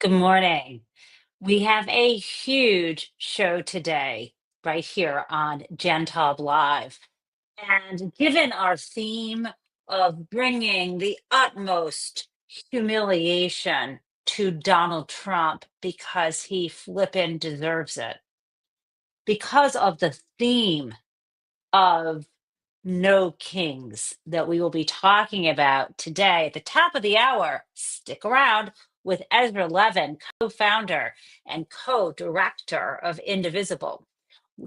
Good morning. We have a huge show today, right here on Taub Live. And given our theme of bringing the utmost humiliation to Donald Trump because he flippin' deserves it, because of the theme of no kings that we will be talking about today at the top of the hour. Stick around with Ezra Levin, co founder and co director of Indivisible.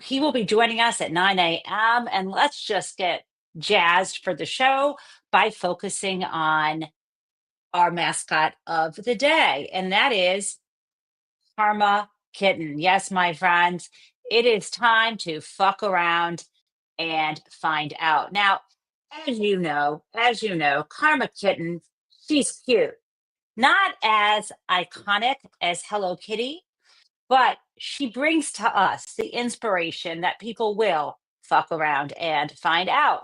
He will be joining us at 9 a.m. And let's just get jazzed for the show by focusing on our mascot of the day, and that is Karma Kitten. Yes, my friends, it is time to fuck around and find out. Now, as you know, Karma Kitten, she's cute. Not as iconic as Hello Kitty, but she brings to us the inspiration that people will fuck around and find out.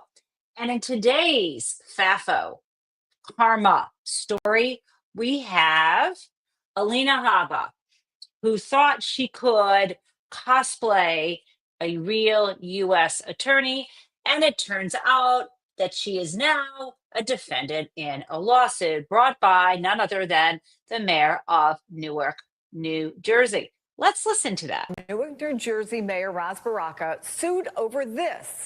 And in today's FAFO Karma story, we have Alina Habba, who thought she could cosplay a real US attorney. And it turns out that she is now a defendant in a lawsuit brought by none other than the mayor of Newark, New Jersey. Let's listen to that. Newark, New Jersey Mayor Ras Baraka sued over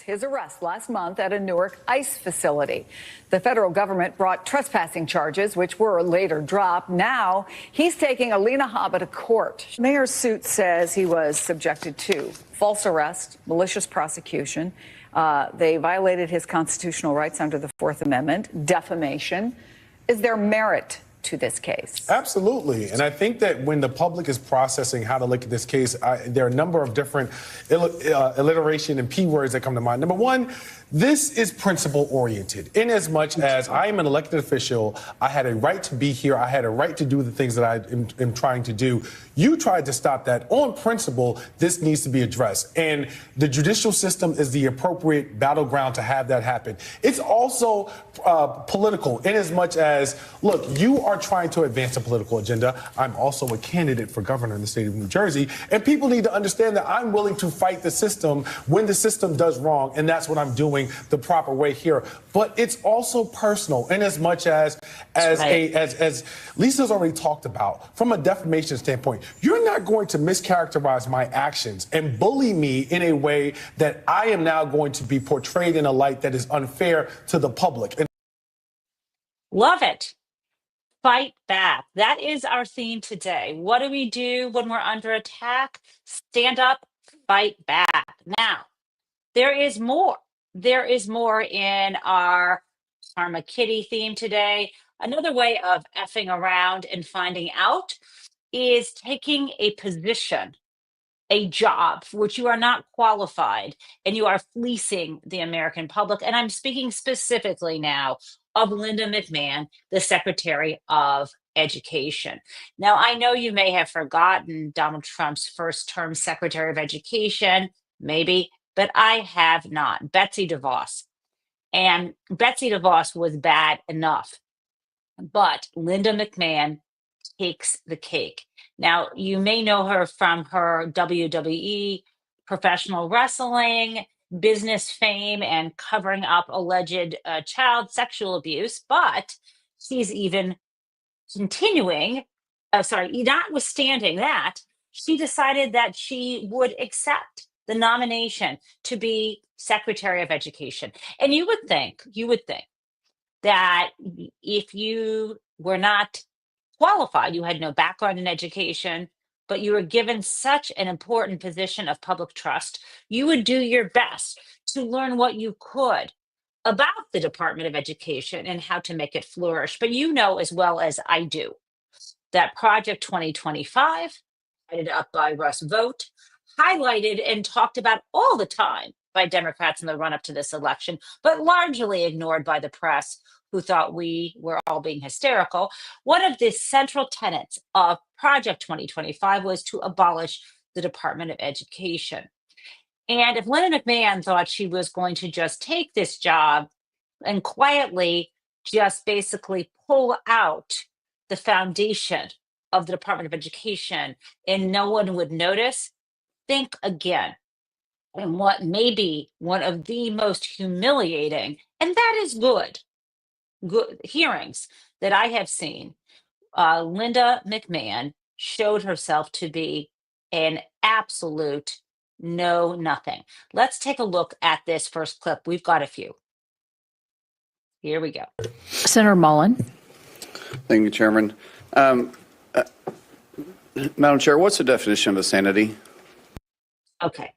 his arrest last month at a Newark ICE facility. The federal government brought trespassing charges, which were later dropped. Now he's taking Alina Habba to court. Mayor's suit says he was subjected to false arrest, malicious prosecution. They violated his constitutional rights under the Fourth Amendment, defamation. Is there merit to this case? Absolutely. And I think that when the public is processing how to look at this case, there are a number of different alliteration and P words that come to mind. Number one, this is principle oriented. In as much as I am an elected official, I had a right to be here. I had a right to do the things that I am trying to do. You tried to stop that. On principle, this needs to be addressed. And the judicial system is the appropriate battleground to have that happen. It's also political in as much as, look, you are trying to advance a political agenda. I'm also a candidate for governor in the state of New Jersey. And people need to understand that I'm willing to fight the system when the system does wrong. And that's what I'm doing the proper way here. But it's also personal in as much as Lisa's already talked about, from a defamation standpoint, you're not going to mischaracterize my actions and bully me in a way that I am now going to be portrayed in a light that is unfair to the public. Love it. Fight back. That is our theme today. What do we do when we're under attack? Stand up, fight back. Now, there is more. There is more in our Karma Kitty theme today. Another way of effing around and finding out is taking a position, a job for which you are not qualified, and you are fleecing the American public. And I'm speaking specifically now of Linda McMahon, the Secretary of Education. Now, I know you may have forgotten Donald Trump's first term Secretary of Education, maybe, but I have not. Betsy DeVos. And Betsy DeVos was bad enough, but Linda McMahon takes the cake. Now, you may know her from her WWE professional wrestling, business fame, and covering up alleged child sexual abuse, but she's even continuing, notwithstanding that, she decided that she would accept the nomination to be Secretary of Education. And you would think that if you were not qualified, you had no background in education, but you were given such an important position of public trust, you would do your best to learn what you could about the Department of Education and how to make it flourish. But you know as well as I do that Project 2025, headed up by Russ Vogt, highlighted and talked about all the time by Democrats in the run up to this election, but largely ignored by the press, who thought we were all being hysterical. One of the central tenets of Project 2025 was to abolish the Department of Education. And if Linda McMahon thought she was going to just take this job and quietly just basically pull out the foundation of the Department of Education and no one would notice, think again. And what may be one of the most humiliating, and that is good hearings that I have seen, Linda McMahon showed herself to be an absolute know nothing. Let's take a look at this first clip. We've got a few. Here we go. Senator Mullen. Thank you, Chairman. Madam Chair, what's the definition of insanity? Okay.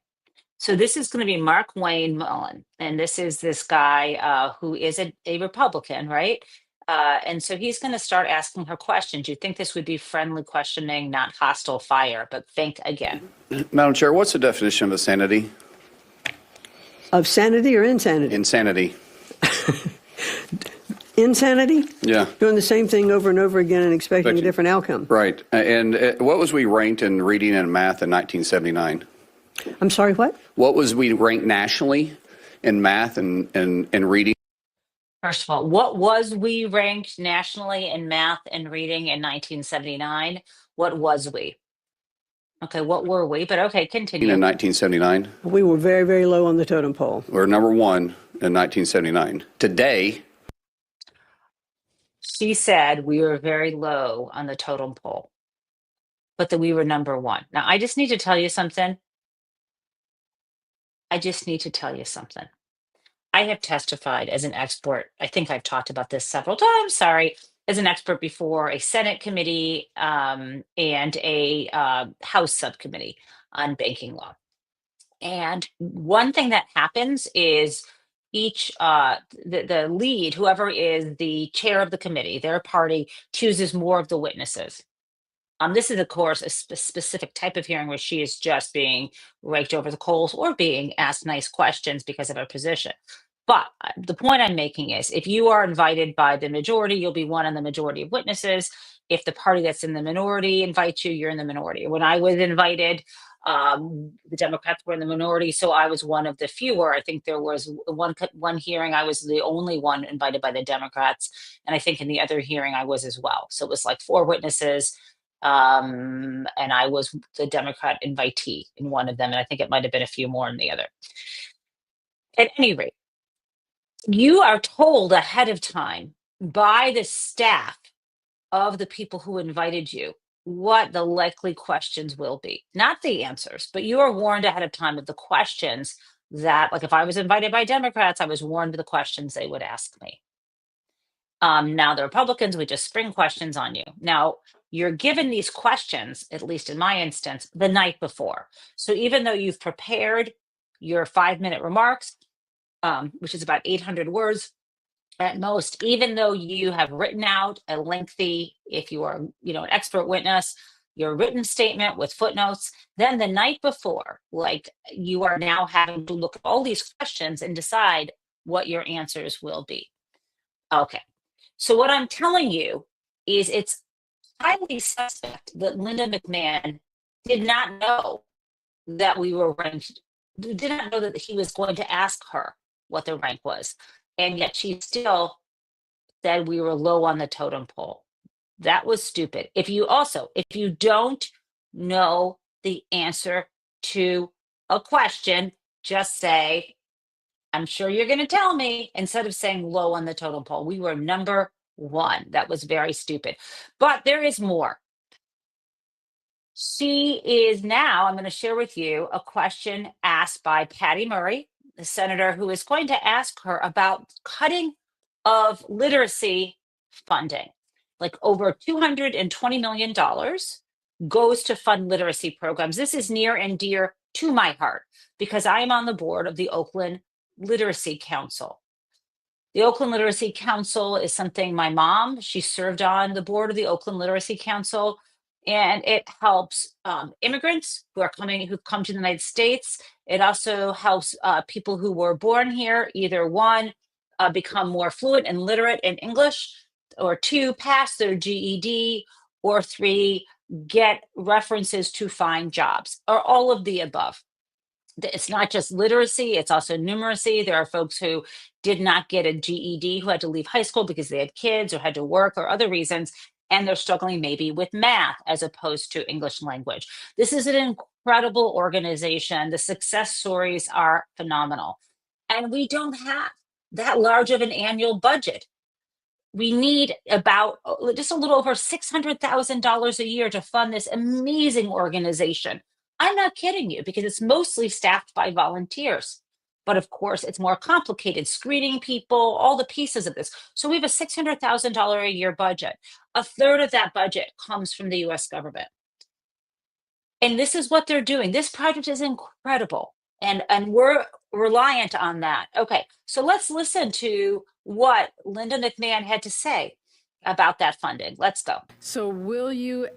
So this is going to be Mark Wayne Mullen, and this is this guy who is a Republican, right? And so he's going to start asking her questions. You'd think this would be friendly questioning, not hostile fire, but think again. Madam Chair, what's the definition of insanity? Of sanity or insanity? Insanity. Insanity? Yeah. Doing the same thing over and over again and expecting a different outcome. Right. And what was we ranked in reading and math in 1979? I'm sorry, what? What was we ranked nationally in math and reading? First of all, what was we ranked nationally in math and reading in 1979? What was we? Okay, what were we? But okay, continue. In 1979? We were very, very low on the totem pole. We're number one in 1979. Today, She said we were very low on the totem pole, but that we were number one. Now, I just need to tell you something. I have testified as an expert. I think I've talked about this several times. Sorry, as an expert before a Senate committee and a House subcommittee on banking law. And one thing that happens is each the lead, whoever is the chair of the committee, their party chooses more of the witnesses. This is, of course, a specific type of hearing where she is just being raked over the coals or being asked nice questions because of her position. But the point I'm making is if you are invited by the majority, you'll be one in the majority of witnesses. If the party that's in the minority invites you, you're in the minority. When I was invited, the Democrats were in the minority, so I was one of the fewer. I think there was one hearing I was the only one invited by the Democrats, and I think in the other hearing I was as well. So it was like 4 witnesses. And I was the Democrat invitee in one of them, and I think it might have been a few more in the other. At any rate, you are told ahead of time by the staff of the people who invited you what the likely questions will be. Not the answers, but you are warned ahead of time of the questions that, like if I was invited by Democrats, I was warned of the questions they would ask me. Now the Republicans would just spring questions on you. Now you're given these questions, at least in my instance, the night before. So even though you've prepared your 5-minute remarks, which is about 800 words at most, even though you have written out a lengthy, if you are, an expert witness, your written statement with footnotes, then the night before, like you are now having to look at all these questions and decide what your answers will be. Okay. So what I'm telling you is it's highly suspect that Linda McMahon did not know that we were ranked, did not know that he was going to ask her what the rank was. And yet she still said we were low on the totem pole. That was stupid. If you don't know the answer to a question, just say, I'm sure you're going to tell me, instead of saying low on the totem pole. We were number one. That was very stupid. But there is more. She is now, I'm going to share with you a question asked by Patty Murray, the senator, who is going to ask her about cutting of literacy funding. Like over $220 million goes to fund literacy programs. This is near and dear to my heart because I am on the board of the Oakland Literacy Council. The Oakland Literacy Council is something my mom, she served on the board of the Oakland Literacy Council, and it helps immigrants who come to the United States. It also helps people who were born here, either one, become more fluent and literate in English, or 2, pass their GED, or 3, get references to find jobs, or all of the above. It's not just literacy, it's also numeracy. There are folks who did not get a GED who had to leave high school because they had kids or had to work or other reasons. and they're struggling maybe with math as opposed to English language. This is an incredible organization. The success stories are phenomenal. And we don't have that large of an annual budget. We need about just a little over $600,000 a year to fund this amazing organization. I'm not kidding you because it's mostly staffed by volunteers. But of course, it's more complicated, screening people, all the pieces of this. So we have a $600,000 a year budget. A third of that budget comes from the US government. And this is what they're doing. This project is incredible. And we're reliant on that. Okay, so let's listen to what Linda McMahon had to say about that funding. Let's go. So will you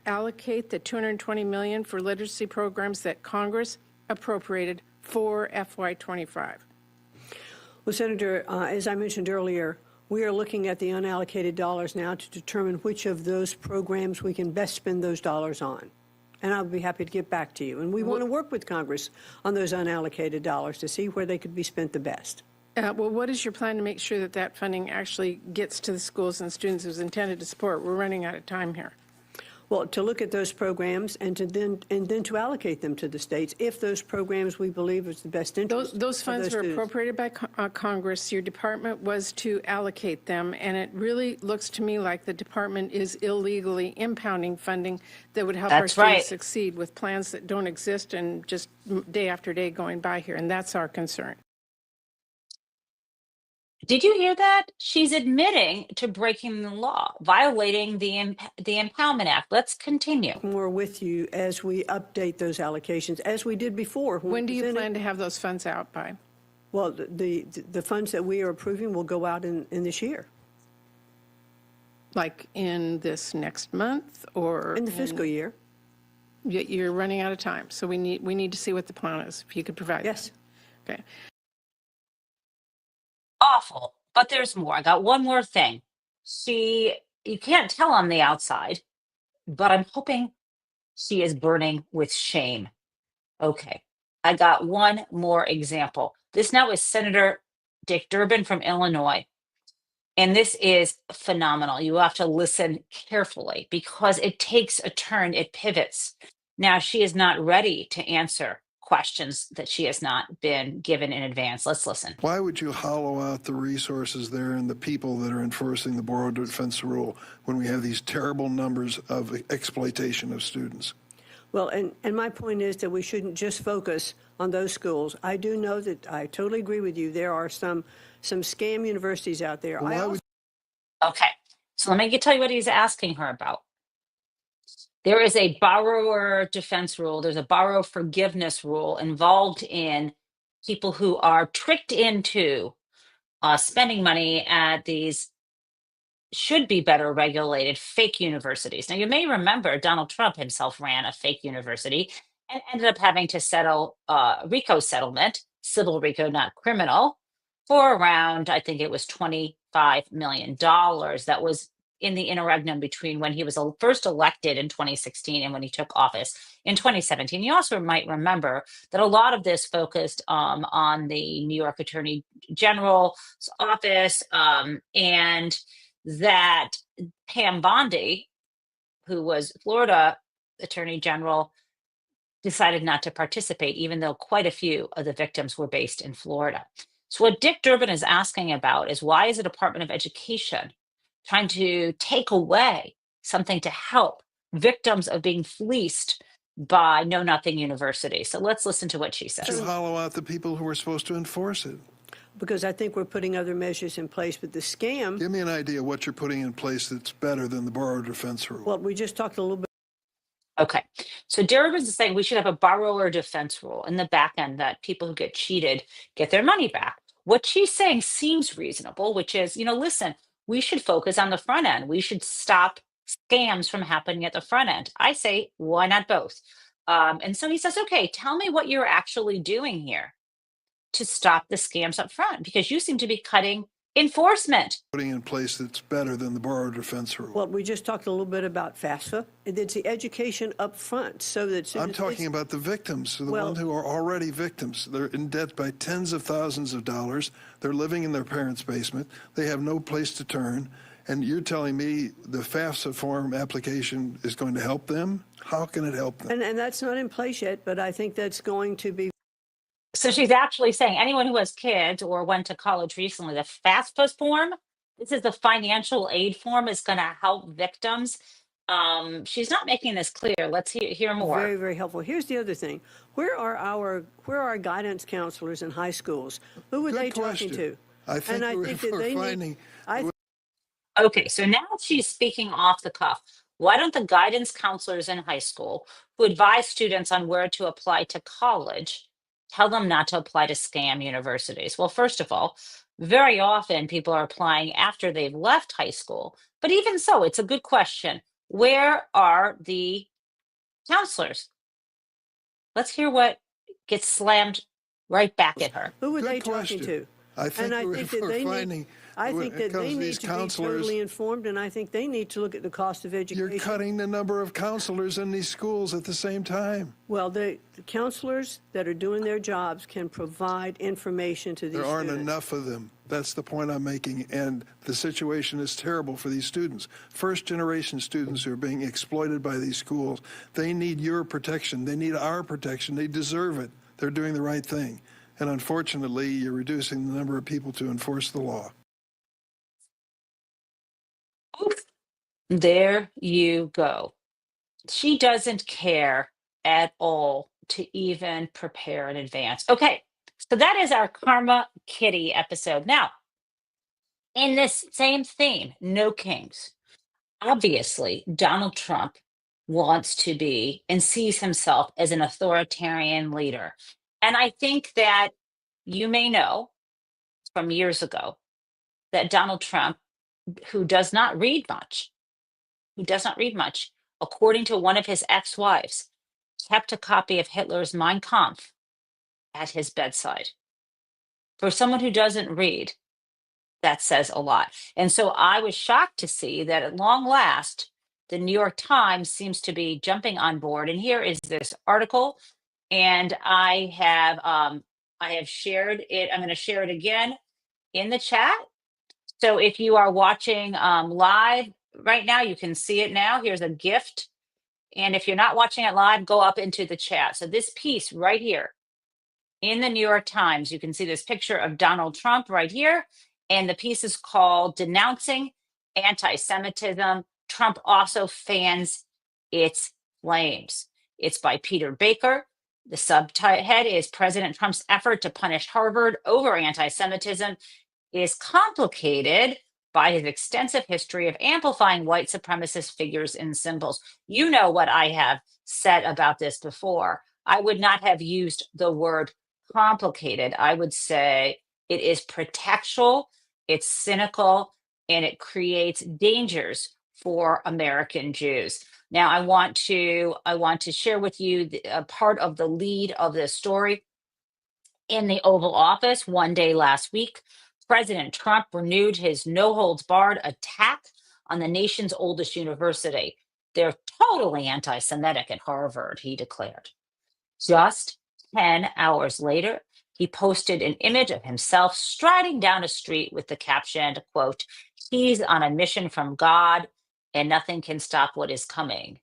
allocate the $220 million for literacy programs that Congress appropriated for FY25? Well, Senator, as I mentioned earlier, we are looking at the unallocated dollars now to determine which of those programs we can best spend those dollars on. And I'll be happy to get back to you. And we want to work with Congress on those unallocated dollars to see where they could be spent the best. Well, what is your plan to make sure that that funding actually gets to the schools and students it was intended to support? We're running out of time here. Well, to look at those programs and then to allocate them to the states if those programs we believe is the best interest. Those funds were students. appropriated by Congress. Your department was to allocate them, and it really looks to me like the department is illegally impounding funding that would help our students succeed with plans that don't exist and just day after day going by here, and that's our concern. Did you hear that? She's admitting to breaking the law, violating the Impoundment Act. Let's continue. More with you as we update those allocations, as we did before. When do you plan to have those funds out by? Well, the funds that we are approving will go out in this year. Like in this next month or? In the fiscal year. You're running out of time, so we need to see what the plan is, if you could provide. Yes. That. Okay. Awful, but there's more. I got one more thing. You can't tell on the outside, but I'm hoping she is burning with shame. Okay, I got one more example. This now is Senator Dick Durbin from Illinois. And this is phenomenal. You have to listen carefully because it takes a turn, it pivots. Now, she is not ready to answer questions that she has not been given in advance. Let's listen. Why would you hollow out the resources there and the people that are enforcing the border defense rule when we have these terrible numbers of exploitation of students? Well, and my point is that we shouldn't just focus on those schools. I do know that I totally agree with you. There are some scam universities out there. Well, Okay, so let me tell you what he's asking her about. There is a borrower defense rule. There's a borrower forgiveness rule involved in people who are tricked into spending money at these should be better regulated fake universities. Now, you may remember Donald Trump himself ran a fake university and ended up having to settle RICO settlement, civil RICO, not criminal, for around, I think it was $25 million. That was in the interregnum between when he was first elected in 2016 and when he took office in 2017. You also might remember that a lot of this focused on the New York Attorney General's office and that Pam Bondi, who was Florida Attorney General, decided not to participate, even though quite a few of the victims were based in Florida. So what Dick Durbin is asking about is why is the Department of Education trying to take away something to help victims of being fleeced by Know Nothing University? So let's listen to what she says. To hollow out the people who are supposed to enforce it. Because I think we're putting other measures in place, but the scam. Give me an idea what you're putting in place that's better than the borrower defense rule. Well, we just talked a little bit. Okay, so Durbin is saying we should have a borrower defense rule in the back end that people who get cheated get their money back. What she's saying seems reasonable, which is, listen, we should focus on the front end. We should stop scams from happening at the front end. I say, why not both? And so he says, okay, tell me what you're actually doing here to stop the scams up front, because you seem to be cutting enforcement. Putting in place that's better than the borrower defense rule. Well, we just talked a little bit about FAFSA. It's the education up front so that I'm talking about the victims, the ones who are already victims. They're in debt by tens of thousands of dollars. They're living in their parents' basement. They have no place to turn. And you're telling me the FAFSA form application is going to help them? How can it help them? And that's not in place yet, but I think that's going to be. So she's actually saying anyone who has kids or went to college recently, the FAFSA form, this is the financial aid form, is going to help victims. She's not making this clear. Let's hear more. Very, very helpful. Here's the other thing. Where are our guidance counselors in high schools? Who were they talking to? I think we're finding. Okay, so now she's speaking off the cuff. Why don't the guidance counselors in high school who advise students on where to apply to college tell them not to apply to scam universities? Well, first of all, very often people are applying after they've left high school. But even so, it's a good question. Where are the counselors? Let's hear what gets slammed right back at her. Who were they talking to? I think we're finding. I think that they need to be totally informed, and I think they need to look at the cost of education. You're cutting the number of counselors in these schools at the same time. Well, the counselors that are doing their jobs can provide information to these students. There aren't enough of them. That's the point I'm making, and the situation is terrible for these students. First-generation students who are being exploited by these schools, they need your protection. They need our protection. They deserve it. They're doing the right thing. And unfortunately, you're reducing the number of people to enforce the law. There you go. She doesn't care at all to even prepare in advance. Okay, so that is our Karma Kitty episode. Now, in this same theme, no kings. Obviously, Donald Trump wants to be and sees himself as an authoritarian leader. And I think that you may know from years ago that Donald Trump, who does not read much, according to one of his ex-wives, kept a copy of Hitler's Mein Kampf at his bedside. For someone who doesn't read, that says a lot. And so I was shocked to see that at long last, the New York Times seems to be jumping on board. And here is this article, and I have shared it. I'm going to share it again in the chat. So if you are watching live right now, you can see it now. Here's a gift. And if you're not watching it live, go up into the chat. So this piece right here in the New York Times, you can see this picture of Donald Trump right here. And the piece is called Denouncing Anti-Semitism. Trump also fans its flames. It's by Peter Baker. The subhead is President Trump's effort to punish Harvard over anti-Semitism is complicated by his extensive history of amplifying white supremacist figures and symbols. You know what I have said about this before. I would not have used the word complicated. I would say it is pretextual, it's cynical, and it creates dangers for American Jews. Now, I want to share with you a part of the lead of this story. In the Oval Office one day last week, President Trump renewed his no-holds-barred attack on the nation's oldest university. They're totally anti-Semitic at Harvard, he declared. Just 10 hours later, he posted an image of himself striding down a street with the caption, quote, "He's on a mission from God and nothing can stop what is coming."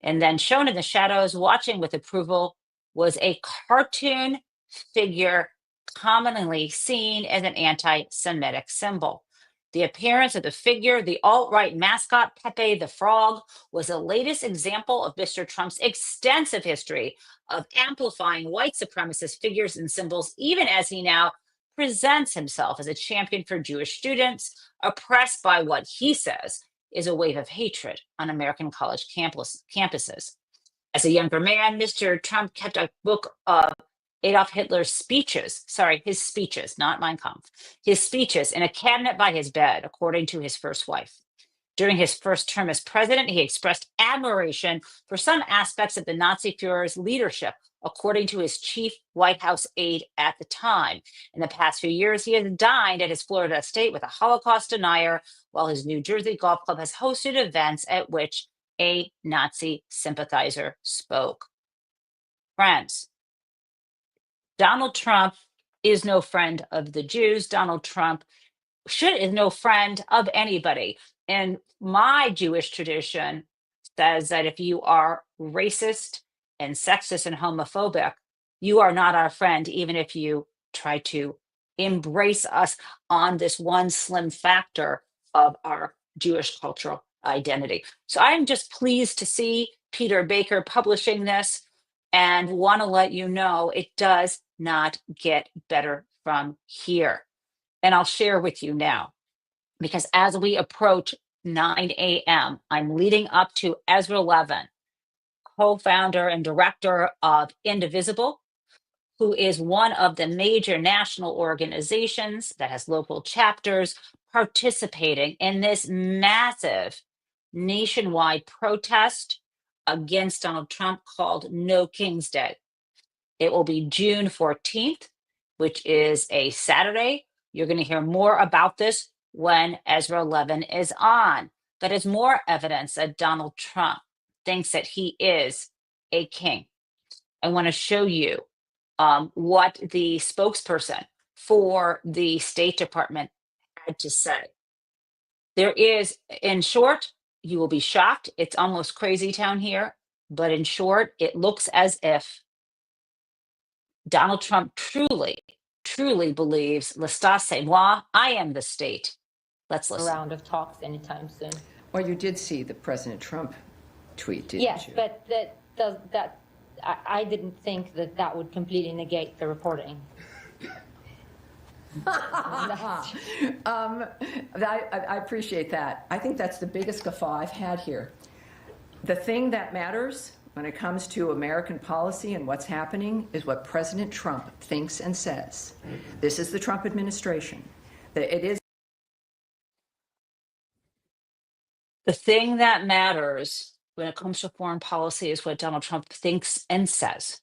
And then shown in the shadows, watching with approval, was a cartoon figure commonly seen as an anti-Semitic symbol. The appearance of the figure, the alt-right mascot Pepe the Frog, was the latest example of Mr. Trump's extensive history of amplifying white supremacist figures and symbols, even as he now presents himself as a champion for Jewish students oppressed by what he says is a wave of hatred on American college campuses. As a younger man, Mr. Trump kept a book of Adolf Hitler's speeches, his speeches, not Mein Kampf, his speeches in a cabinet by his bed, according to his first wife. During his first term as president, he expressed admiration for some aspects of the Nazi Führer's leadership, according to his chief White House aide at the time. In the past few years, he has dined at his Florida estate with a Holocaust denier, while his New Jersey golf club has hosted events at which a Nazi sympathizer spoke. Friends, Donald Trump is no friend of the Jews. Donald Trump is no friend of anybody. And my Jewish tradition says that if you are racist and sexist and homophobic, you are not our friend, even if you try to embrace us on this one slim factor of our Jewish cultural identity. So I'm just pleased to see Peter Baker publishing this and want to let you know it does not get better from here. And I'll share with you now, because as we approach 9 a.m., I'm leading up to Ezra Levin, co-founder and director of Indivisible, who is one of the major national organizations that has local chapters participating in this massive nationwide protest against Donald Trump called No King's Day. It will be June 14th, which is a Saturday. You're going to hear more about this when Ezra Levin is on. That is more evidence that Donald Trump thinks that he is a king. I want to show you what the spokesperson for the State Department had to say. There is, in short, you will be shocked. It's almost crazy town here, but in short, it looks as if Donald Trump truly, truly believes, l'État c'est moi, I am the state. Let's listen. Round of talks anytime soon. Well, you did see the President Trump tweet, didn't yes, you? But I didn't think that would completely negate the reporting. I appreciate that. I think that's the biggest guffaw I've had here. The thing that matters when it comes to American policy and what's happening is what President Trump thinks and says. This is the Trump administration. It is. The thing that matters when it comes to foreign policy is what Donald Trump thinks and says.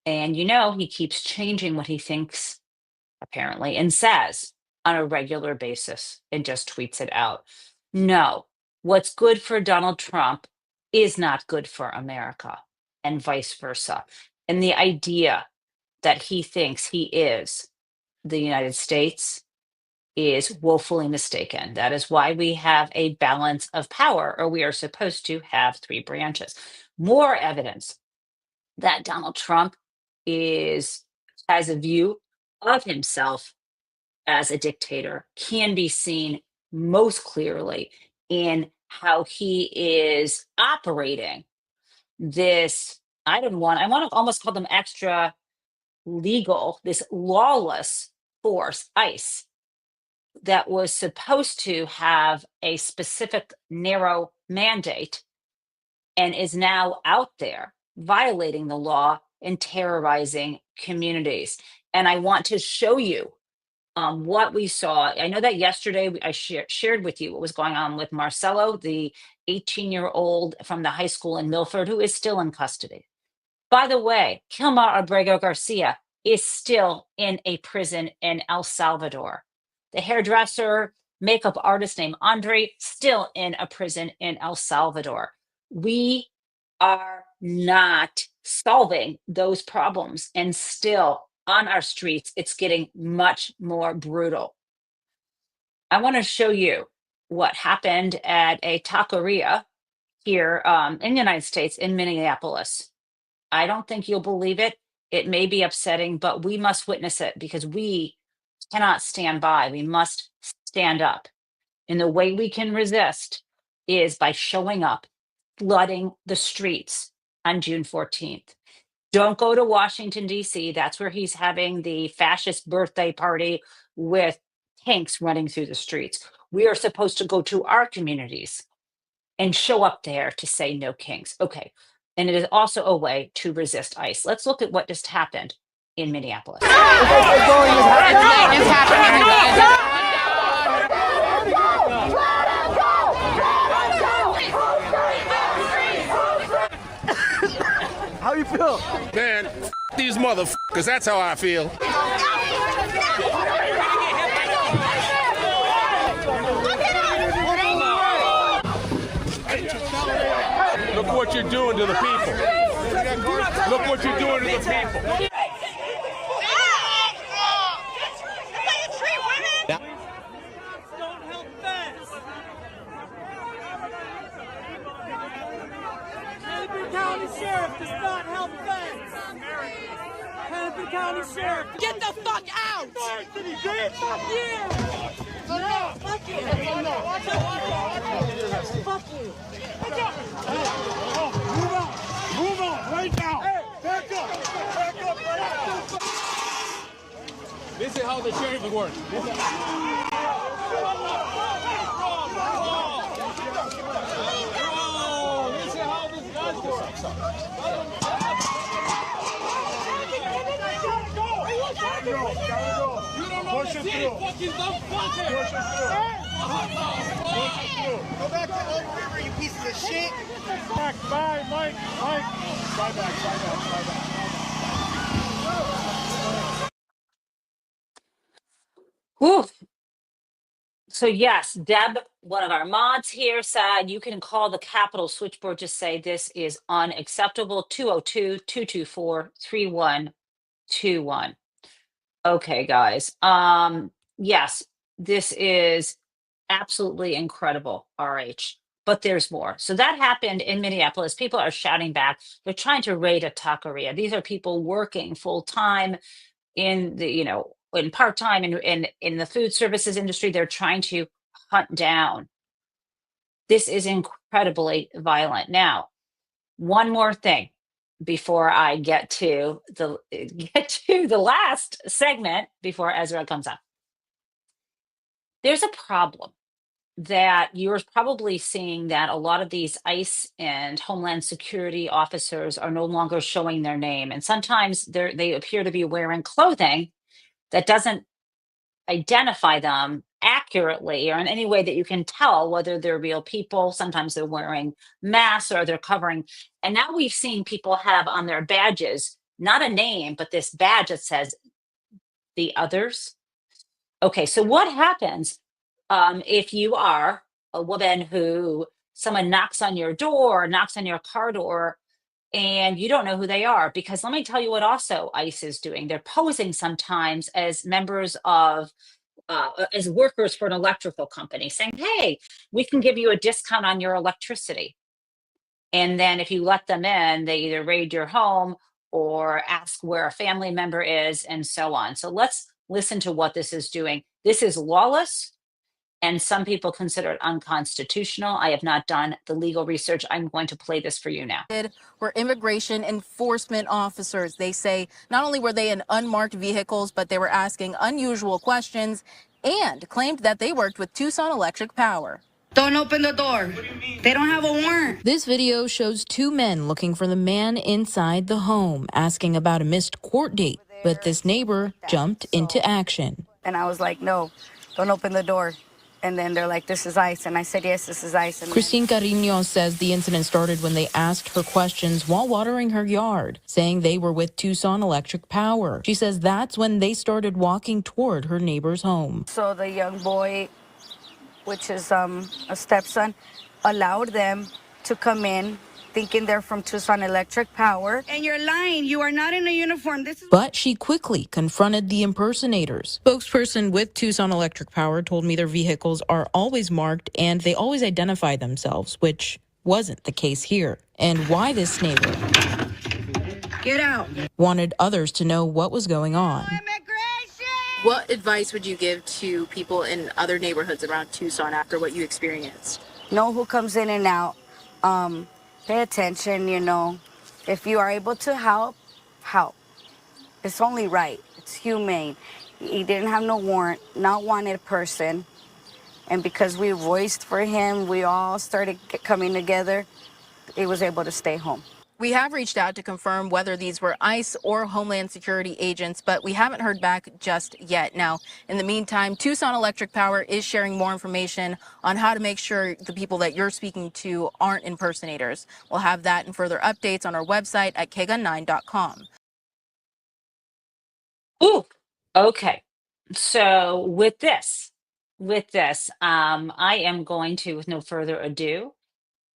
And you know, he keeps changing what he thinks, apparently, and says on a regular basis and just tweets it out. No, what's good for Donald Trump is not good for America, and vice versa. And the idea that he thinks he is the United States is woefully mistaken. That is why we have a balance of power, or we are supposed to have three branches. More evidence that Donald Trump has a view of himself as a dictator can be seen most clearly in how he is operating this, I want to almost call them extra legal, this lawless force, ICE, that was supposed to have a specific narrow mandate and is now out there violating the law and terrorizing communities. And I want to show you what we saw. I know that yesterday I shared with you what was going on with Marcelo, the 18-year-old from the high school in Milford, who is still in custody. By the way, Kilmar Abrego Garcia is still in a prison in El Salvador. The hairdresser, makeup artist named Andre, still in a prison in El Salvador. We are not solving those problems, and still on our streets, it's getting much more brutal. I want to show you what happened at a taqueria here in the United States, in Minneapolis. I don't think you'll believe it. It may be upsetting, but we must witness it because we cannot stand by. We must stand up. And the way we can resist is by showing up, flooding the streets on June 14th. Don't go to Washington, D.C. That's where he's having the fascist birthday party with tanks running through the streets. We are supposed to go to our communities and show up there to say no kings. Okay. And it is also a way to resist ICE. Let's look at what just happened in Minneapolis. How you feel? Man, these motherfuckers, that's how I feel. Look what you're doing to the people. Look what you're doing to the people. County Sheriff does not help feds. Hennepin County Sheriff. Get the fuck out! Fuck you! No, fuck you! Fuck you! Move on! Right now! Hey, back up! Back up! Right up! This is how the sheriff works. Push it through. Push it through. Go back to Oak River, you pieces of shit. Bye, Mike. Bye back. Whew. So yes, Deb, one of our mods here, said you can call the Capitol switchboard, just say this is unacceptable, 202-224-3121. Okay, guys. Yes, this is absolutely incredible, RH. But there's more. So that happened in Minneapolis. People are shouting back. They're trying to raid a taqueria. These are people working full time in the, in part-time in the food services industry. They're trying to hunt down. This is incredibly violent. Now, one more thing before I get to the last segment before Ezra comes up. There's a problem that you're probably seeing, that a lot of these ICE and Homeland Security officers are no longer showing their name. And sometimes they appear to be wearing clothing that doesn't identify them accurately or in any way that you can tell whether they're real people. Sometimes they're wearing masks or they're covering. And now we've seen people have on their badges, not a name, but this badge that says the others. Okay, so what happens if you are a woman who someone knocks on your door, knocks on your car door, and you don't know who they are? Because let me tell you what also ICE is doing. They're posing sometimes as members of, as workers for an electrical company, saying, hey, we can give you a discount on your electricity. And then if you let them in, they either raid your home or ask where a family member is and so on. So let's listen to what this is doing. This is lawless, and some people consider it unconstitutional. I have not done the legal research. I'm going to play this for you now. Were immigration enforcement officers. They say not only were they in unmarked vehicles, but they were asking unusual questions and claimed that they worked with Tucson Electric Power. Don't open the door. They don't have a warrant. This video shows two men looking for the man inside the home, asking about a missed court date. But this neighbor jumped into action. And I was like, no, don't open the door. And then they're like, this is ICE. And I said, yes, this is ICE. And Christine Carino says the incident started when they asked her questions while watering her yard, saying they were with Tucson Electric Power. She says that's when they started walking toward her neighbor's home. So the young boy, which is a stepson, allowed them to come in thinking they're from Tucson Electric Power. And you're lying. You are not in a uniform. But she quickly confronted the impersonators. Spokesperson with Tucson Electric Power told me their vehicles are always marked and they always identify themselves, which wasn't the case here. And why this neighbor Get out. wanted others to know what was going on. What advice would you give to people in other neighborhoods around Tucson after what you experienced? Know who comes in and out. Pay attention, If you are able to help, help. It's only right. It's humane. He didn't have no warrant, not wanted person. And because we voiced for him, we all started coming together. He was able to stay home. We have reached out to confirm whether these were ICE or Homeland Security agents, but we haven't heard back just yet. Now, in the meantime, Tucson Electric Power is sharing more information on how to make sure the people that you're speaking to aren't impersonators. We'll have that and further updates on our website at kgun9.com. Ooh, okay. So with this, I am going to, with no further ado,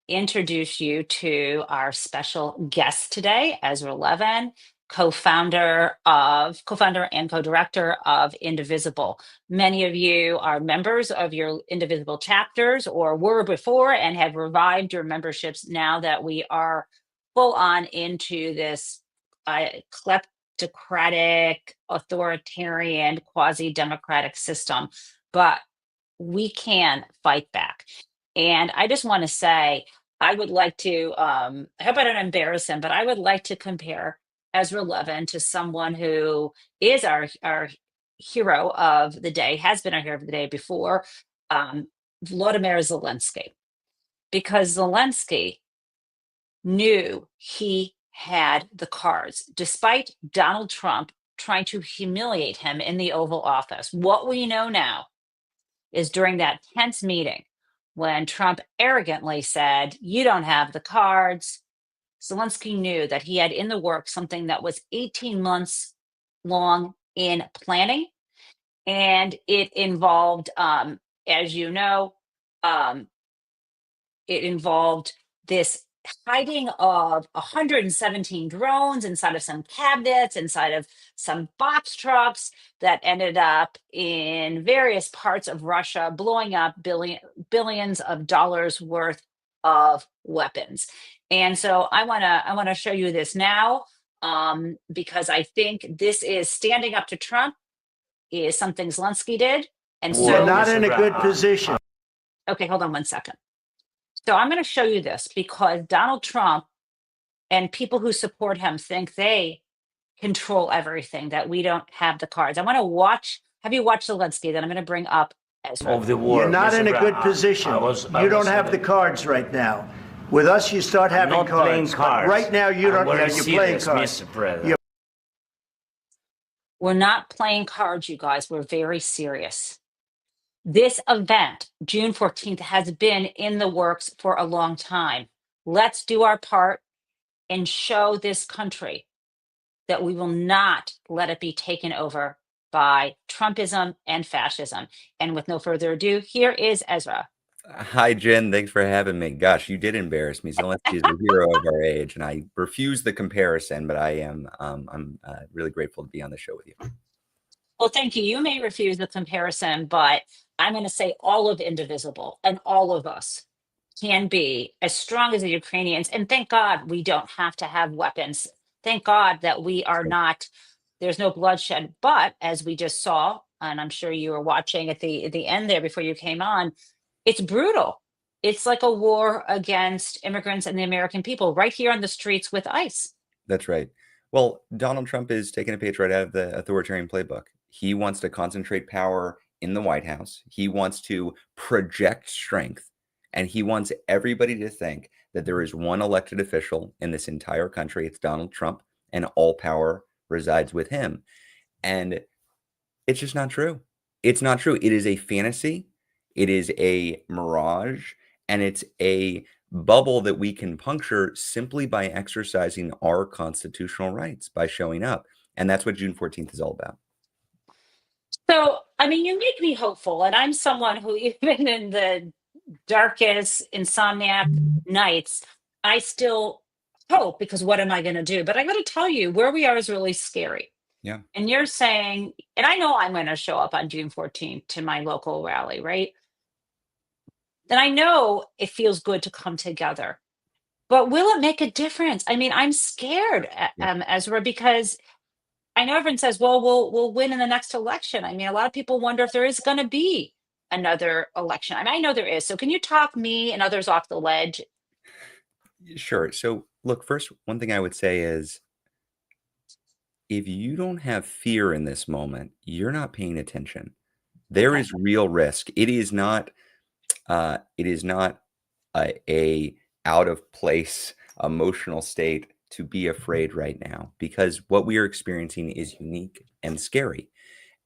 introduce you to our special guest today, Ezra Levin, co-founder and co-director of Indivisible. Many of you are members of your Indivisible chapters or were before and have revived your memberships now that we are full on into this kleptocratic, authoritarian, quasi-democratic system, but we can fight back. And I just want to say, I would like to, I hope I don't embarrass him, but I would like to compare Ezra Levin to someone who is our hero of the day, has been our hero of the day before, Vladimir Zelensky, because Zelensky knew he had the cards, despite Donald Trump trying to humiliate him in the Oval Office. What we know now is during that tense meeting when Trump arrogantly said, "You don't have the cards," Zelensky knew that he had in the works something that was 18 months long in planning. And it involved, as you know, um, it involved this hiding of 117 drones inside of some cabinets, inside of some box trucks that ended up in various parts of Russia, blowing up billions of dollars worth of weapons. And so I want to show you this now, because I think this is standing up to Trump is something Zelensky did. And We're so not in a good position. okay, hold on one second. So I'm going to show you this because Donald Trump and people who support him think they control everything, that we don't have the cards. I want to have you watch Zelensky, then I'm going to bring up Ezra. Of the war. You're not in a good position. You don't have the cards right now. With us, you start having cards. But right now, you don't. You're playing cards. We're not playing cards, you guys. We're very serious. This event, June 14th, has been in the works for a long time. Let's do our part and show this country that we will not let it be taken over by Trumpism and fascism. And with no further ado, here is Ezra. Hi, Jen. Thanks for having me. Gosh, you did embarrass me. Zelensky is a hero of our age, and I refuse the comparison, but I'm really grateful to be on the show with you. Well, thank you. You may refuse the comparison, but I'm going to say all of Indivisible and all of us can be as strong as the Ukrainians. And thank God we don't have to have weapons. Thank God that we are not, there's no bloodshed. But as we just saw, and I'm sure you were watching at the end there before you came on, it's brutal. It's like a war against immigrants and the American people right here on the streets with ICE. That's right. Well, Donald Trump is taking a page right out of the authoritarian playbook. He wants to concentrate power in the White House. He wants to project strength, and he wants everybody to think that there is one elected official in this entire country. It's Donald Trump, and all power resides with him. And it's just not true. It's not true. It is a fantasy. It is a mirage, and it's a bubble that we can puncture simply by exercising our constitutional rights, by showing up. And that's what June 14th is all about. So, I mean, you make me hopeful. And I'm someone who, even in the darkest insomniac nights, I still hope, because what am I going to do? But I got to tell you, where we are is really scary. Yeah. And you're saying, and I know I'm going to show up on June 14th to my local rally, right? Then I know it feels good to come together. But will it make a difference? I mean, I'm scared, Ezra, because I know everyone says, well, we'll win in the next election. I mean, a lot of people wonder if there is going to be another election. I mean, I know there is. So can you talk me and others off the ledge? Sure. So look, first, one thing I would say is if you don't have fear in this moment, you're not paying attention. There is real risk. It is not a out of place emotional state to be afraid right now, because what we are experiencing is unique and scary.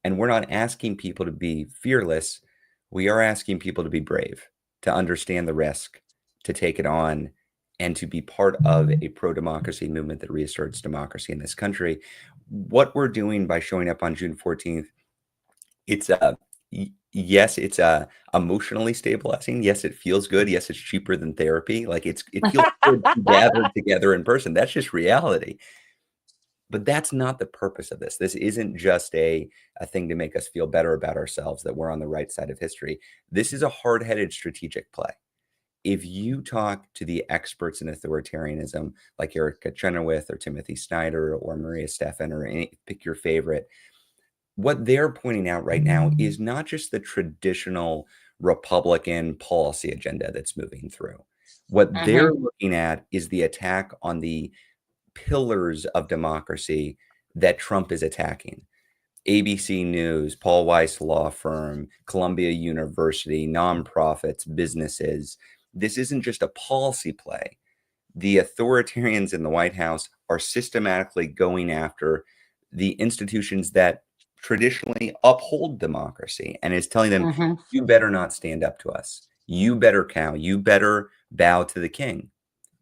And we're not asking people to be fearless. We are asking people to be brave, to understand the risk, to take it on, and to be part of a pro-democracy movement that reasserts democracy in this country. What we're doing by showing up on June 14th, it's yes, it's emotionally stabilizing. Yes, it feels good. Yes, it's cheaper than therapy. Like it feels good to gather together in person. That's just reality. But that's not the purpose of this. This isn't just a thing to make us feel better about ourselves, that we're on the right side of history. This is a hard-headed strategic play. if you talk to the experts in authoritarianism, like Erica Chenoweth or Timothy Snyder or Maria Stephan or pick your favorite, what they're pointing out right now is not just the traditional Republican policy agenda that's moving through. What they're looking at is the attack on the pillars of democracy that Trump is attacking. ABC News, Paul Weiss Law Firm, Columbia University, nonprofits, businesses. This isn't just a policy play. The authoritarians in the White House are systematically going after the institutions that traditionally uphold democracy and is telling them, you better not stand up to us. You better cow. You better bow to the king.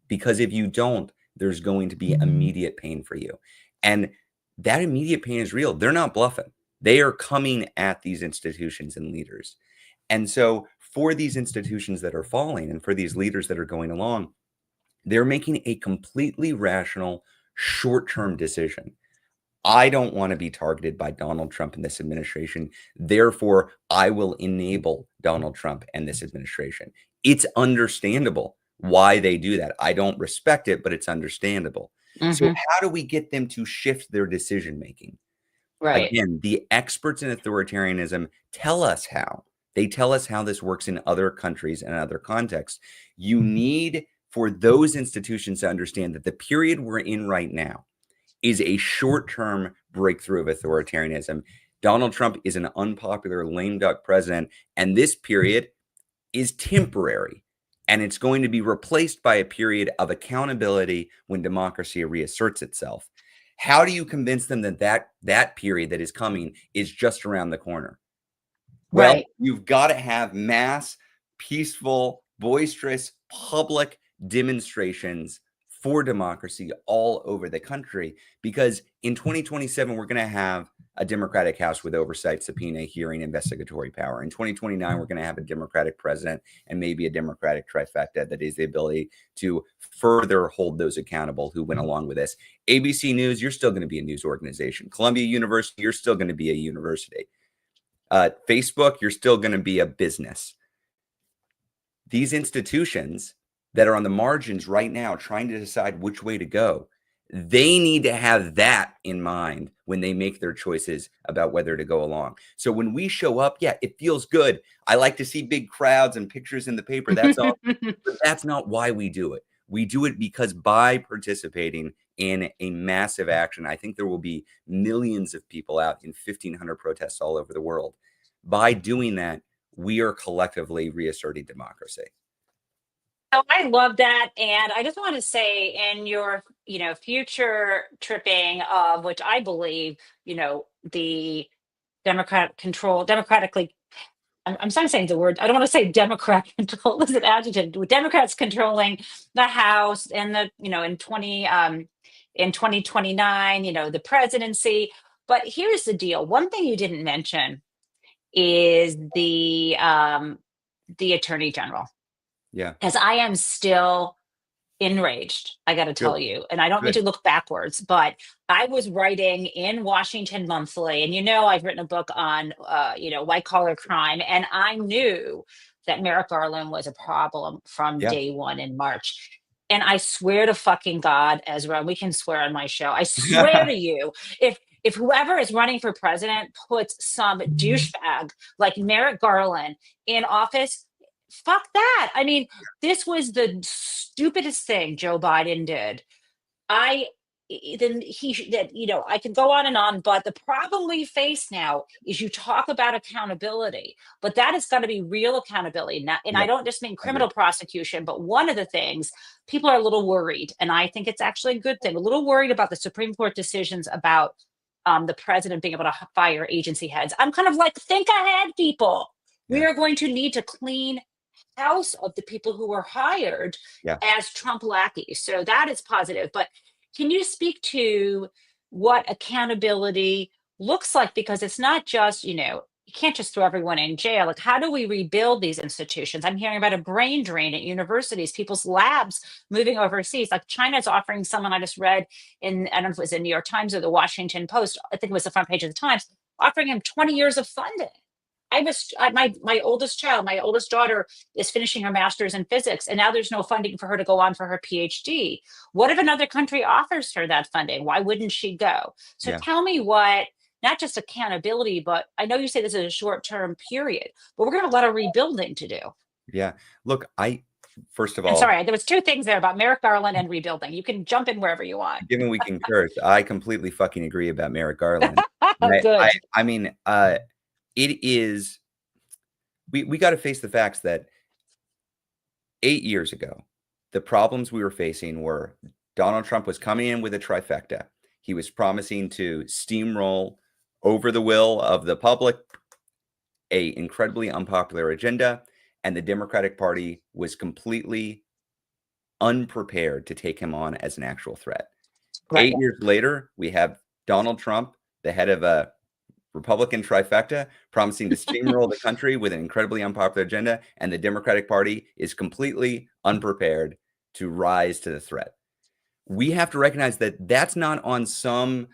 Because if you don't, there's going to be immediate pain for you. And that immediate pain is real. They're not bluffing. They are coming at these institutions and leaders. And so for these institutions that are falling and for these leaders that are going along, they're making a completely rational, short-term decision. I don't want to be targeted by Donald Trump and this administration. Therefore, I will enable Donald Trump and this administration. It's understandable why they do that. I don't respect it, but it's understandable. So how do we get them to shift their decision-making? Right. Again, the experts in authoritarianism tell us how. They tell us how this works in other countries and other contexts. You need for those institutions to understand that the period we're in right now is a short-term breakthrough of authoritarianism. Donald Trump is an unpopular lame duck president, and this period is temporary. And it's going to be replaced by a period of accountability when democracy reasserts itself. How do you convince them that period that is coming is just around the corner? Well, you've got to have mass, peaceful, boisterous, public demonstrations for democracy all over the country, because in 2027, we're going to have a Democratic House with oversight, subpoena, hearing, investigatory power. In 2029, we're going to have a Democratic president and maybe a Democratic trifecta that is the ability to further hold those accountable who went along with this. ABC News, you're still going to be a news organization. Columbia University, you're still going to be a university. Facebook, you're still going to be a business. These institutions that are on the margins right now trying to decide which way to go, they need to have that in mind when they make their choices about whether to go along. So when we show up, yeah, it feels good. I like to see big crowds and pictures in the paper. That's all. But that's not why we do it. We do it because by participating in a massive action, I think there will be millions of people out in 1,500 protests all over the world. By doing that, we are collectively reasserting democracy. Oh, I love that. And I just want to say in your, future tripping of which I believe, the democratically, I'm sorry saying the word, I don't want to say Democrat control is an adjective, with Democrats controlling the House and in 2029, the presidency. But here's the deal. One thing you didn't mention is the attorney general. Yeah. Because I am still enraged, I got to tell you. And I don't mean to look backwards, but I was writing in Washington Monthly, and I've written a book on white collar crime, and I knew that Merrick Garland was a problem from day one in March. And I swear to fucking God, Ezra, we can swear on my show. I swear to you, if whoever is running for president puts some douchebag like Merrick Garland in office, fuck that. I mean, this was the stupidest thing Joe Biden did. I can go on, but the problem we face now is you talk about accountability, but that is going to be real accountability. And I don't just mean criminal prosecution, but one of the things people are a little worried, and I think it's actually a good thing, a little worried about the Supreme Court decisions about the president being able to fire agency heads. I'm kind of like, think ahead, people. We are going to need to clean house of the people who were hired as Trump lackeys. So that is positive. But can you speak to what accountability looks like? Because it's not just, you can't just throw everyone in jail. Like, how do we rebuild these institutions? I'm hearing about a brain drain at universities, people's labs moving overseas. Like China's offering someone, I just read I don't know if it was the New York Times or the Washington Post, I think it was the front page of the Times, offering him 20 years of funding. my oldest child, my oldest daughter is finishing her master's in physics, and now there's no funding for her to go on for her PhD. What if another country offers her that funding? Why wouldn't she go? So tell me what, not just accountability, but I know you say this is a short-term period, but we're going to have a lot of rebuilding to do. Yeah. Look, first of And all, sorry, there was two things there about Merrick Garland and rebuilding. You can jump in wherever you want. given we can curse, I completely fucking agree about Merrick Garland. Good. I mean, it is, we got to face the facts that 8 years ago, the problems we were facing were Donald Trump was coming in with a trifecta. He was promising to steamroll over the will of the public, a incredibly unpopular agenda, and the Democratic Party was completely unprepared to take him on as an actual threat. Right. 8 years later, we have Donald Trump, the head of a Republican trifecta, promising to steamroll the country with an incredibly unpopular agenda, and the Democratic Party is completely unprepared to rise to the threat. We have to recognize that that's not on some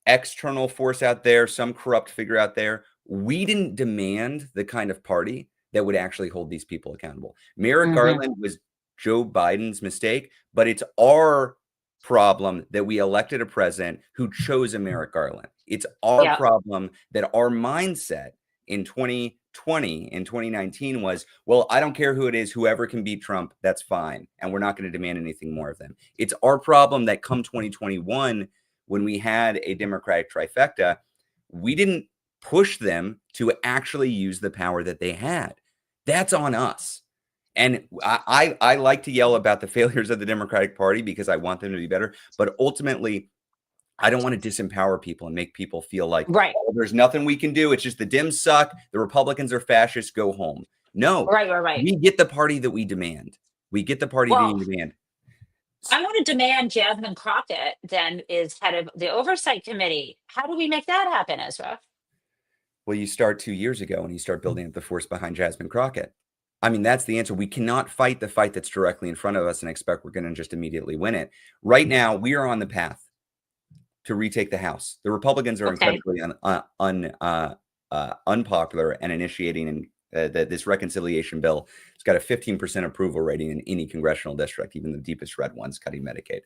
external force out there, some corrupt figure out there. We didn't demand the kind of party that would actually hold these people accountable. Merrick Garland was Joe Biden's mistake, but it's our problem that we elected a president who chose a Merrick Garland. It's our problem that our mindset in 2020 and 2019 was, well, I don't care who it is, whoever can beat Trump, that's fine. And we're not going to demand anything more of them. It's our problem that come 2021, when we had a Democratic trifecta, we didn't push them to actually use the power that they had. That's on us. And I like to yell about the failures of the Democratic Party because I want them to be better. But ultimately, I don't want to disempower people and make people feel like, oh, there's nothing we can do. It's just the Dems suck. The Republicans are fascists. Go home. No. Right. We get the party that we demand. We get the party that we demand. I want to demand Jasmine Crockett then is head of the Oversight Committee. How do we make that happen, Ezra? Well, you start 2 years ago and you start building up the force behind Jasmine Crockett. I mean, that's the answer. We cannot fight the fight that's directly in front of us and expect we're going to just immediately win it. Right now, we are on the path to retake the House. The Republicans are incredibly unpopular and initiating this reconciliation bill. It's got a 15% approval rating in any congressional district, even the deepest red ones, cutting Medicaid.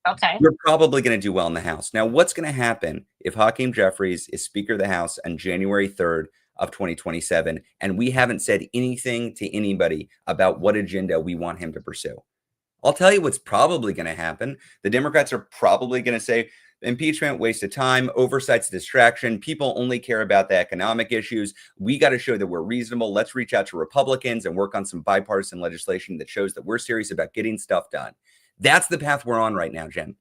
Okay. We're probably going to do well in the House. Now, what's going to happen if Hakeem Jeffries is Speaker of the House on January 3rd of 2027, and we haven't said anything to anybody about what agenda we want him to pursue? I'll tell you what's probably going to happen. The Democrats are probably going to say, impeachment, waste of time, oversight's a distraction. People only care about the economic issues. We got to show that we're reasonable. Let's reach out to Republicans and work on some bipartisan legislation that shows that we're serious about getting stuff done. That's the path we're on right now, Jen.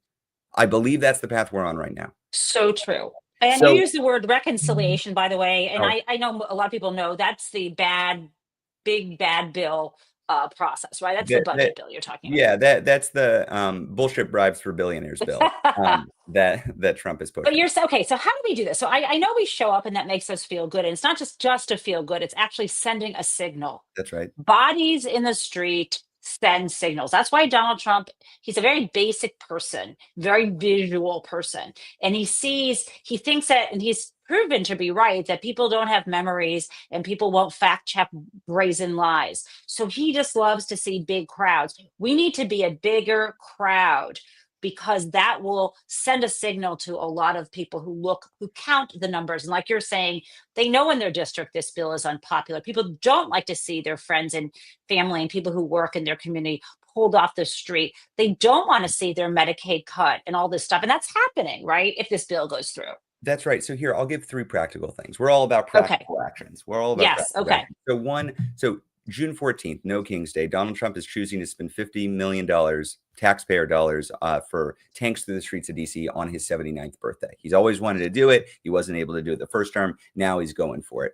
I believe that's the path we're on right now. So true. And you use the word reconciliation, by the way. And I know a lot of people know that's the big bad bill process, right? That's the budget bill you're talking about. Yeah, that's the bullshit bribes for billionaires bill that Trump is pushing. But okay, so how do we do this? So I know we show up and that makes us feel good. And it's not just to feel good, it's actually sending a signal. That's right. Bodies in the street send signals. That's why Donald Trump, he's a very basic person, very visual person. And he thinks that, and he's proven to be right, that people don't have memories and people won't fact check brazen lies. So he just loves to see big crowds. We need to be a bigger crowd, because that will send a signal to a lot of people who count the numbers. And like you're saying, they know in their district this bill is unpopular. People don't like to see their friends and family and people who work in their community pulled off the street. They don't want to see their Medicaid cut and all this stuff. And that's happening, right? If this bill goes through. That's right. So here, I'll give 3 practical things. We're all about practical actions. We're all about practical actions. So June 14th, No King's Day, Donald Trump is choosing to spend $50 million, taxpayer dollars, for tanks through the streets of DC on his 79th birthday. He's always wanted to do it. He wasn't able to do it the first term. Now he's going for it.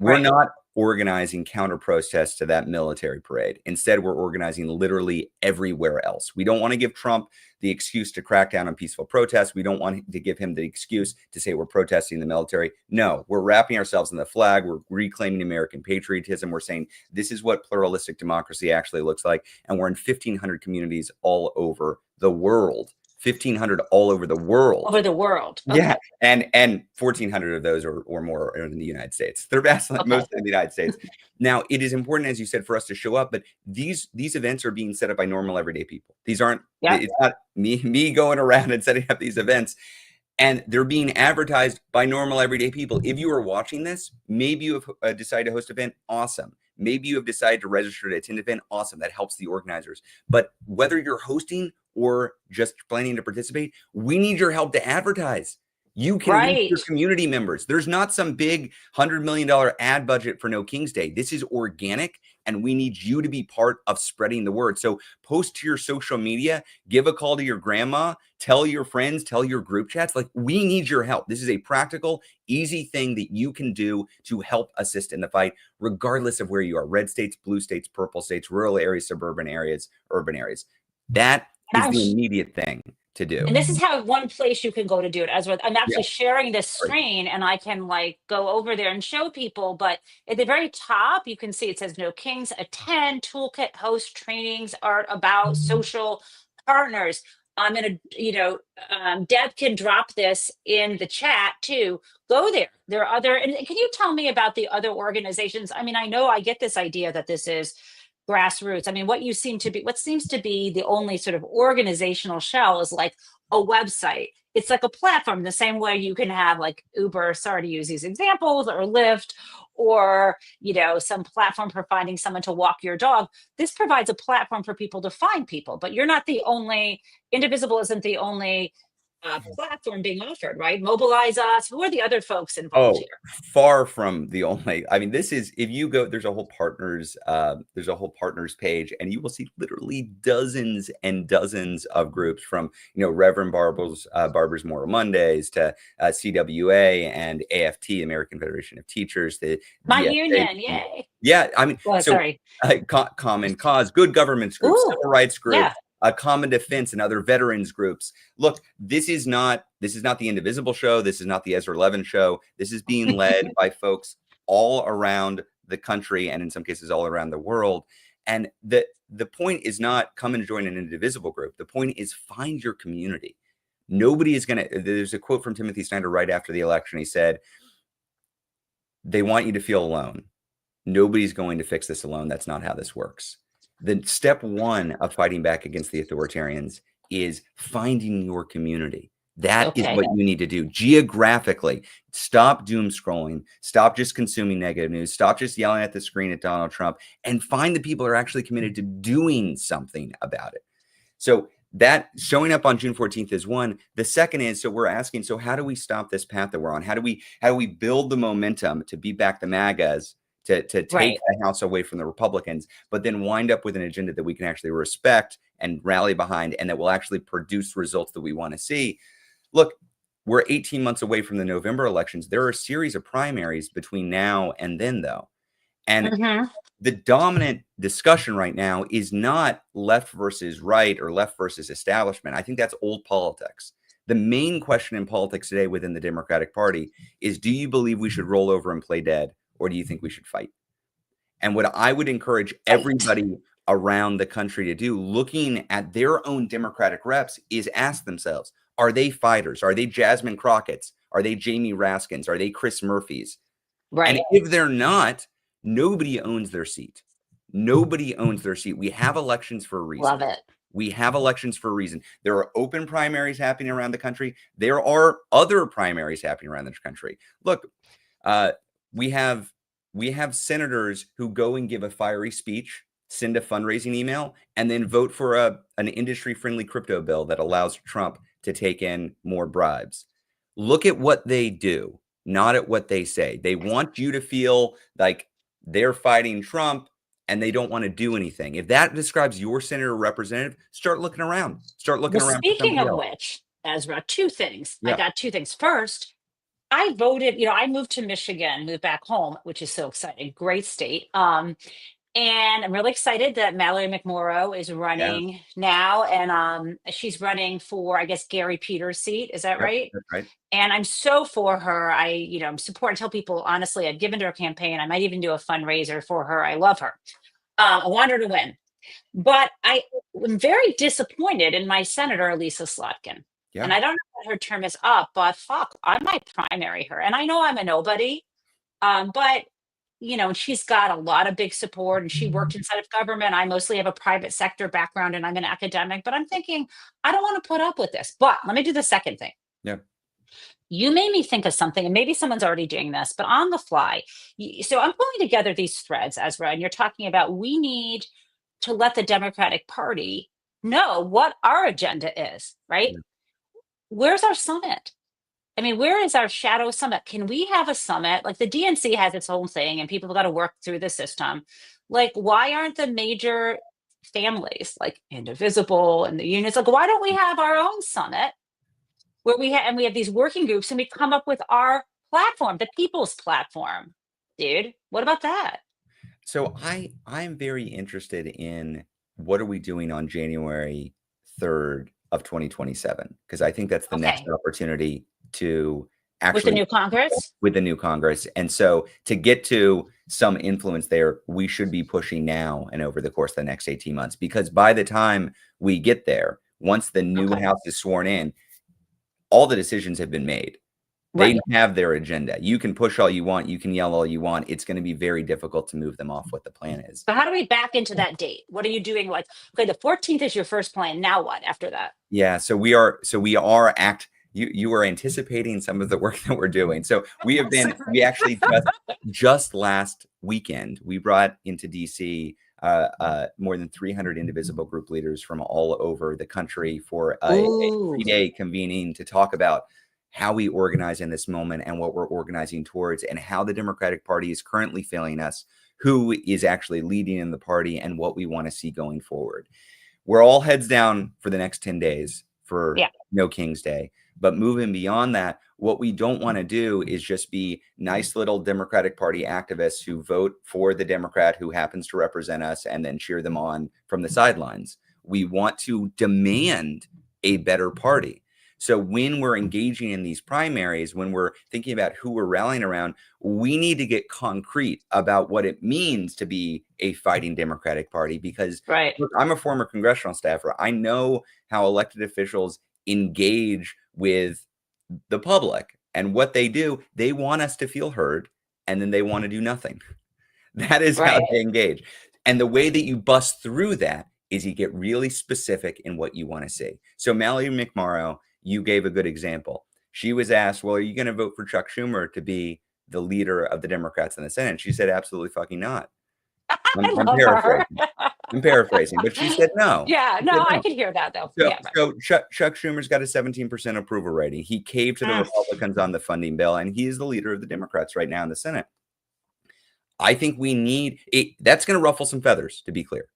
We're not organizing counter protests to that military parade. Instead, we're organizing literally everywhere else. We don't want to give Trump the excuse to crack down on peaceful protests. We don't want to give him the excuse to say we're protesting the military. No, we're wrapping ourselves in the flag. We're reclaiming American patriotism. We're saying this is what pluralistic democracy actually looks like. And we're in 1,500 communities all over the world 1,500 all over the world. Over the world. Okay. Yeah, and 1,400 of those or more are in the United States. They're vastly mostly in the United States. Now, it is important, as you said, for us to show up, but these events are being set up by normal everyday people. These aren't. It's not me going around and setting up these events. And they're being advertised by normal everyday people. If you are watching this, maybe you have decided to host an event. Awesome. Maybe you have decided to register to attend an event. Awesome. That helps the organizers. But whether you're hosting or just planning to participate, we need your help to advertise. You can reach your community members. There's not some big $100 million ad budget for No King's Day. This is organic, and we need you to be part of spreading the word. So post to your social media, give a call to your grandma, tell your friends, tell your group chats. Like, we need your help. This is a practical, easy thing that you can do to help assist in the fight, regardless of where you are. Red states, blue states, purple states, rural areas, suburban areas, urban areas. That is the immediate thing to do. And this is how one place you can go to do it. Ezra, I'm actually sharing this screen, and I can like go over there and show people. But at the very top, you can see it says No Kings, attend, toolkit, host, trainings, art, about, social partners. I'm gonna, Deb can drop this in the chat too. Go there. There are other, and can you tell me about the other organizations? I mean, I know I get this idea that this is grassroots. I mean, what seems to be the only sort of organizational shell is like a website. It's like a platform, the same way you can have like Uber, sorry to use these examples, or Lyft, or, some platform for finding someone to walk your dog. This provides a platform for people to find people, but you're not the only, Indivisible isn't the only platform being offered, right? Mobilize Us. Who are the other folks involved here? Far from the only. I mean, this is, if you go, there's a whole partners page, and you will see literally dozens and dozens of groups, from Reverend Barber's Moral Mondays to CWA and AFT, American Federation of Teachers, My GSA, union, yay. Yeah, I mean, sorry. Common Cause, Good Governance Group, Civil Rights Group. Yeah. Common Defense and other veterans groups. Look, this is not the Indivisible show. This is not the Ezra Levin show. This is being led by folks all around the country, and in some cases all around the world. And the point is not come and join an Indivisible group. The point is find your community. Nobody is going to, there's a quote from Timothy Snyder right after the election. He said, "They want you to feel alone. Nobody's going to fix this alone. That's not how this works." The step one of fighting back against the authoritarians is finding your community. That is what you need to do geographically. Stop doom scrolling. Stop just consuming negative news. Stop just yelling at the screen at Donald Trump, and find the people who are actually committed to doing something about it. So that showing up on June 14th is one. The second is, so we're asking, so how do we stop this path that we're on? How do we build the momentum to beat back the MAGAs, to take the House away from the Republicans, but then wind up with an agenda that we can actually respect and rally behind, and that will actually produce results that we want to see? Look, we're 18 months away from the November elections. There are a series of primaries between now and then, though. And the dominant discussion right now is not left versus right or left versus establishment. I think that's old politics. The main question in politics today within the Democratic Party is, do you believe we should roll over and play dead, or do you think we should fight? And what I would encourage everybody around the country to do, looking at their own Democratic reps, is ask themselves, are they fighters? Are they Jasmine Crockett's? Are they Jamie Raskin's? Are they Chris Murphy's? Right. And if they're not, nobody owns their seat. Nobody owns their seat. We have elections for a reason. Love it. We have elections for a reason. There are open primaries happening around the country. There are other primaries happening around the country. Look, we have senators who go and give a fiery speech, send a fundraising email, and then vote for an industry-friendly crypto bill that allows Trump to take in more bribes. Look at what they do, not at what they say. They want you to feel like they're fighting Trump and they don't want to do anything. If that describes your senator or representative, start looking around. Start looking around. Speaking of which, Ezra, two things. I got two things. First, I voted, I moved to Michigan, moved back home, which is so exciting. Great state. And I'm really excited that Mallory McMorrow is running now. And she's running for, I guess, Gary Peters' seat. Is that right? That's right. And I'm so for her. I'm support and tell people, honestly, I've given to her campaign. I might even do a fundraiser for her. I love her. I want her to win. But I am very disappointed in my Senator, Lisa Slotkin. Yeah. And I don't know what her term is up, but fuck, I might primary her. And I know I'm a nobody, but she's got a lot of big support and she worked inside of government. I mostly have a private sector background and I'm an academic, but I'm thinking, I don't want to put up with this. But let me do the second thing. Yeah. You made me think of something, and maybe someone's already doing this, but on the fly. So I'm pulling together these threads, Ezra, and you're talking about we need to let the Democratic Party know what our agenda is, right? Yeah. Where's our summit? I mean, where is our shadow summit? Can we have a summit? Like the DNC has its own thing and people have got to work through the system. Like, why aren't the major families like Indivisible and the unions, like, why don't we have our own summit where we have these working groups and we come up with our platform, the people's platform? Dude, what about that? So I'm very interested in what are we doing on January 3rd of 2027, because I think that's the next opportunity to actually with the new Congress. And so to get to some influence there, we should be pushing now and over the course of the next 18 months, because by the time we get there, once the new House is sworn in, all the decisions have been made. They have their agenda. You can push all you want. You can yell all you want. It's going to be very difficult to move them off what the plan is. So how do we back into that date? What are you doing? Like, okay, the 14th is your first plan. Now what after that? Yeah. So we are you are anticipating some of the work that we're doing. So we actually just last weekend, we brought into DC more than 300 Indivisible group leaders from all over the country for a 3-day convening to talk about how we organize in this moment and what we're organizing towards, and how the Democratic Party is currently failing us, who is actually leading in the party, and what we want to see going forward. We're all heads down for the next 10 days for No King's Day. But moving beyond that, what we don't want to do is just be nice little Democratic Party activists who vote for the Democrat who happens to represent us and then cheer them on from the sidelines. We want to demand a better party. So when we're engaging in these primaries, when we're thinking about who we're rallying around, we need to get concrete about what it means to be a fighting Democratic Party. Because look, I'm a former congressional staffer. I know how elected officials engage with the public, and what they do, they want us to feel heard, and then they want to do nothing. That is how they engage. And the way that you bust through that is you get really specific in what you want to see. So Mallory McMorrow, you gave a good example. She was asked, well, are you going to vote for Chuck Schumer to be the leader of the Democrats in the Senate? And she said, absolutely fucking not. I'm paraphrasing, but she said no. Yeah, no, I can hear that though. So Chuck Schumer's got a 17% approval rating. He caved to the Republicans on the funding bill, and he is the leader of the Democrats right now in the Senate. I think we need it. That's going to ruffle some feathers, to be clear.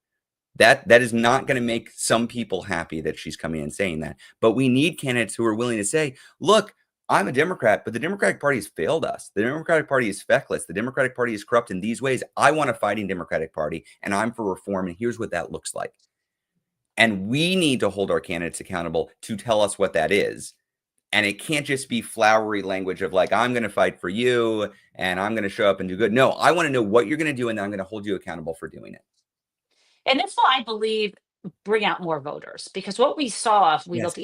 That is not going to make some people happy that she's coming and saying that. But we need candidates who are willing to say, look, I'm a Democrat, but the Democratic Party has failed us. The Democratic Party is feckless. The Democratic Party is corrupt in these ways. I want a fighting Democratic Party, and I'm for reform, and here's what that looks like. And we need to hold our candidates accountable to tell us what that is. And it can't just be flowery language of like, I'm going to fight for you, and I'm going to show up and do good. No, I want to know what you're going to do, and then I'm going to hold you accountable for doing it. And this will, I believe, bring out more voters, because what we saw, if we look,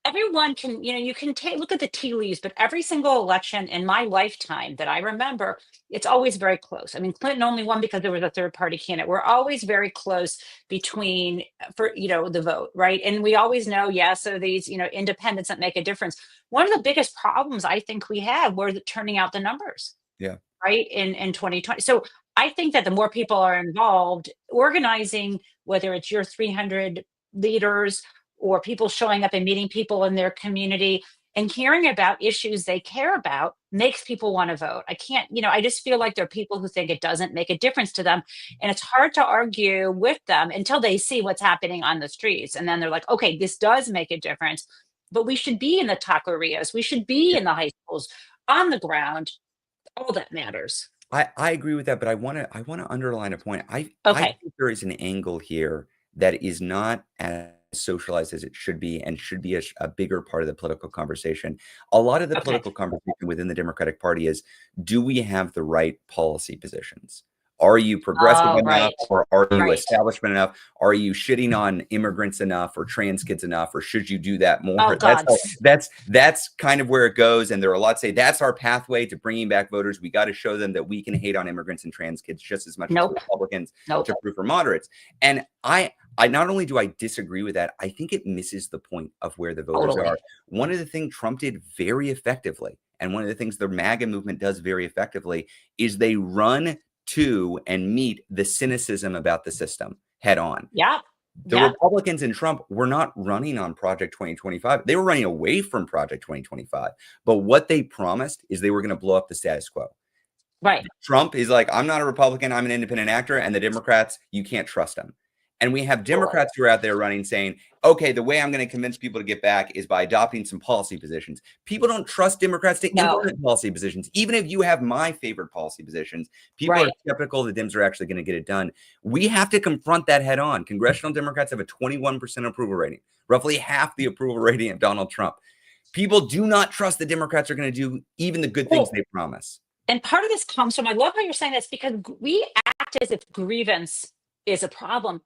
everyone can, you can look at the tea leaves, but every single election in my lifetime that I remember, it's always very close. I mean, Clinton only won because there was a third party candidate. We're always very close between, for, the vote, right? And we always know, so these, independents that make a difference. One of the biggest problems I think we had were turning out the numbers. Yeah. Right. In 2020. So I think that the more people are involved organizing, whether it's your 300 leaders or people showing up and meeting people in their community and caring about issues they care about, makes people want to vote. I just feel like there are people who think it doesn't make a difference to them. And it's hard to argue with them until they see what's happening on the streets. And then they're like, okay, this does make a difference, but we should be in the taquerias. We should be in the high schools, on the ground. All that matters. I agree with that, but I want to underline a point. I think there is an angle here that is not as socialized as it should be, and should be a bigger part of the political conversation. A lot of the political conversation within the Democratic Party is, do we have the right policy positions? Are you progressive enough, right. or are you Right. establishment enough? Are you shitting on immigrants enough or trans kids enough, or should you do that more? Oh, God. That's kind of where it goes. And there are a lot to say that's our pathway to bringing back voters. We got to show them that we can hate on immigrants and trans kids just as much as Republicans to prove for moderates. And I not only do I disagree with that, I think it misses the point of where the voters are. One of the things Trump did very effectively, and one of the things the MAGA movement does very effectively, is they run to and meet the cynicism about the system head on. Yeah. The Republicans and Trump were not running on Project 2025. They were running away from Project 2025. But what they promised is they were going to blow up the status quo. Right. Trump is like, I'm not a Republican, I'm an independent actor. And the Democrats, you can't trust them. And we have Democrats who are out there running saying, okay, the way I'm going to convince people to get back is by adopting some policy positions. People don't trust Democrats to implement policy positions. Even if you have my favorite policy positions, people are skeptical the Dems are actually going to get it done. We have to confront that head on. Congressional Democrats have a 21% approval rating, roughly half the approval rating of Donald Trump. People do not trust the Democrats are going to do even the good things they promise. And part of this comes from, I love how you're saying this, because we act as if grievance is a problem.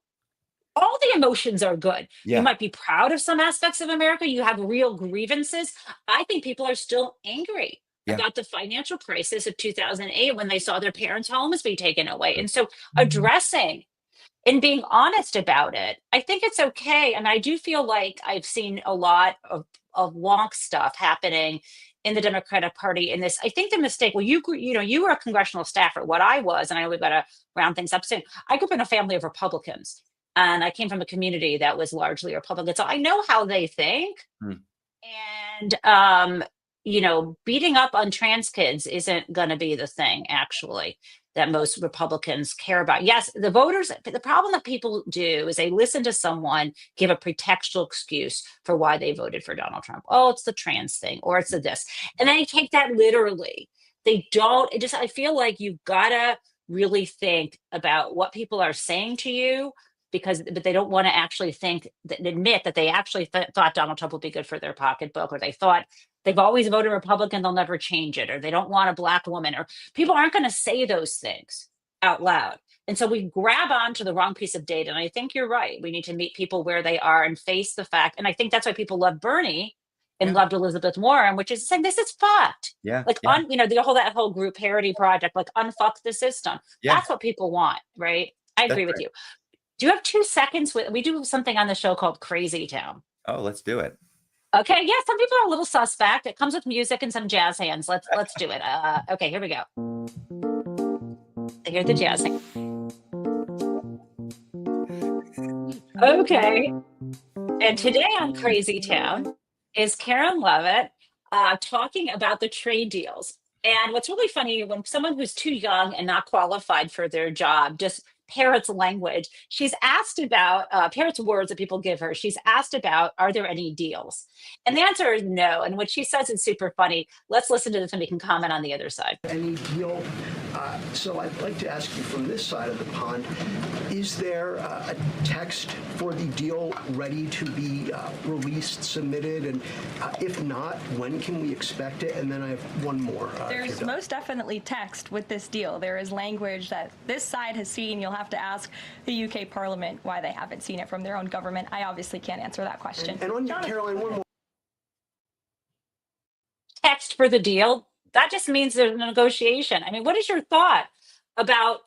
All the emotions are good. You might be proud of some aspects of America. You have real grievances. I think people are still angry about the financial crisis of 2008 when they saw their parents' homes be taken away. And so addressing and being honest about it, I think it's okay. And I do feel like I've seen a lot of wonk stuff happening in the Democratic Party in this. I think the mistake, well, you were a congressional staffer, what I was, and I know we've got to round things up soon. I grew up in a family of Republicans. And I came from a community that was largely Republican. So I know how they think. And, beating up on trans kids isn't going to be the thing, actually, that most Republicans care about. Yes, the voters, the problem that people do is they listen to someone give a pretextual excuse for why they voted for Donald Trump. Oh, it's the trans thing, or it's the this. And they take that literally. They don't, I feel like you've got to really think about what people are saying to you, but they don't want to actually admit that they actually thought Donald Trump would be good for their pocketbook, or they thought they've always voted Republican, they'll never change it, or they don't want a Black woman, or people aren't going to say those things out loud. And so we grab onto the wrong piece of data. And I think you're right. We need to meet people where they are and face the fact. And I think that's why people love Bernie and loved Elizabeth Warren, which is saying this is fucked. That whole group parody project, like unfuck the system. That's what people want, right? I agree with you. Do you have 2 seconds? We do something on the show called Crazy Town. Oh, let's do it. Okay. Yeah. Some people are a little suspect. It comes with music and some jazz hands. Let's do it. Okay. Here we go. Hear the jazz hands. Okay. And today on Crazy Town is Karen Levitt talking about the trade deals. And what's really funny, when someone who's too young and not qualified for their job just parrots language, she's asked about parrots words that people give her. She's asked about, are there any deals? And the answer is no. And what she says is super funny. Let's listen to this and we can comment on the other side. Any deal? So I'd like to ask you from this side of the pond, is there a text for the deal ready to be released, submitted? And if not, when can we expect it? And then I have one more. There's most definitely text with this deal. There is language that this side has seen. You'll have to ask the UK Parliament why they haven't seen it from their own government. I obviously can't answer that question. And on Caroline, one more. Text for the deal? That just means there's a negotiation. I mean, what is your thought about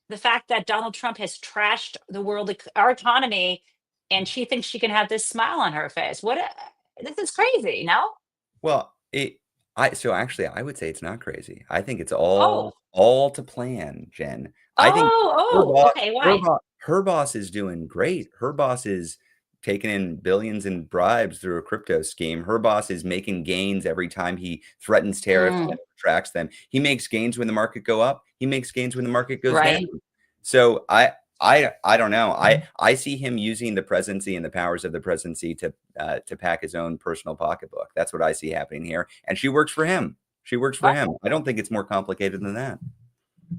the fact that Donald Trump has trashed the world, our economy, and she thinks she can have this smile on her face? This is crazy, no? Well, so actually, I would say it's not crazy. I think it's all to plan, Jen. I think okay, why? Her boss is doing great. Her boss is taking in billions in bribes through a crypto scheme. Her boss is making gains every time he threatens tariffs and retracts them. He makes gains when the market go up. He makes gains when the market goes down. So I don't know. I see him using the presidency and the powers of the presidency to pack his own personal pocketbook. That's what I see happening here. And she works for him. She works for him. I don't think it's more complicated than that.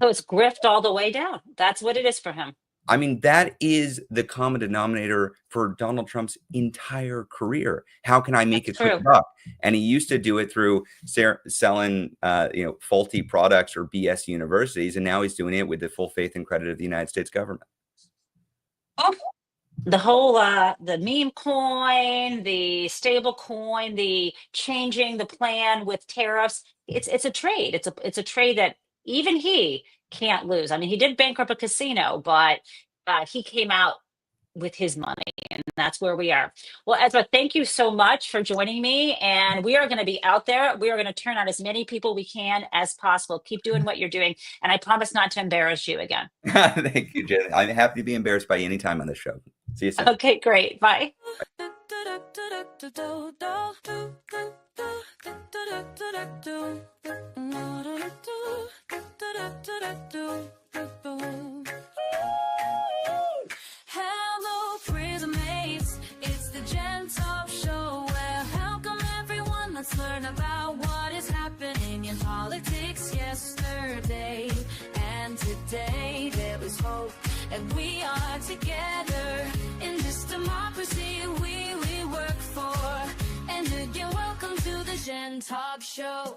So it's grift all the way down. That's what it is for him. I mean, that is the common denominator for Donald Trump's entire career. How can I make a quick buck? And he used to do it through selling, faulty products or BS universities, and now he's doing it with the full faith and credit of the United States government. Oh, the whole the meme coin, the stable coin, the changing the plan with tariffs. It's a trade. It's a trade that even he can't lose. I mean, he did bankrupt a casino, but he came out with his money, and that's where we are. Well, Ezra, thank you so much for joining me, and we are going to be out there. We are going to turn on as many people we can as possible. Keep doing what you're doing, and I promise not to embarrass you again. Thank you, Jen. I'm happy to be embarrassed by any time on this show. See you soon. Okay, great. Bye. Hello, prison mates. It's the Jen Taub Show. Well, welcome everyone. Let's learn about what is happening in politics yesterday and today. There was hope, and we are together in this democracy we work for. And again, welcome to the Jen Taub Show.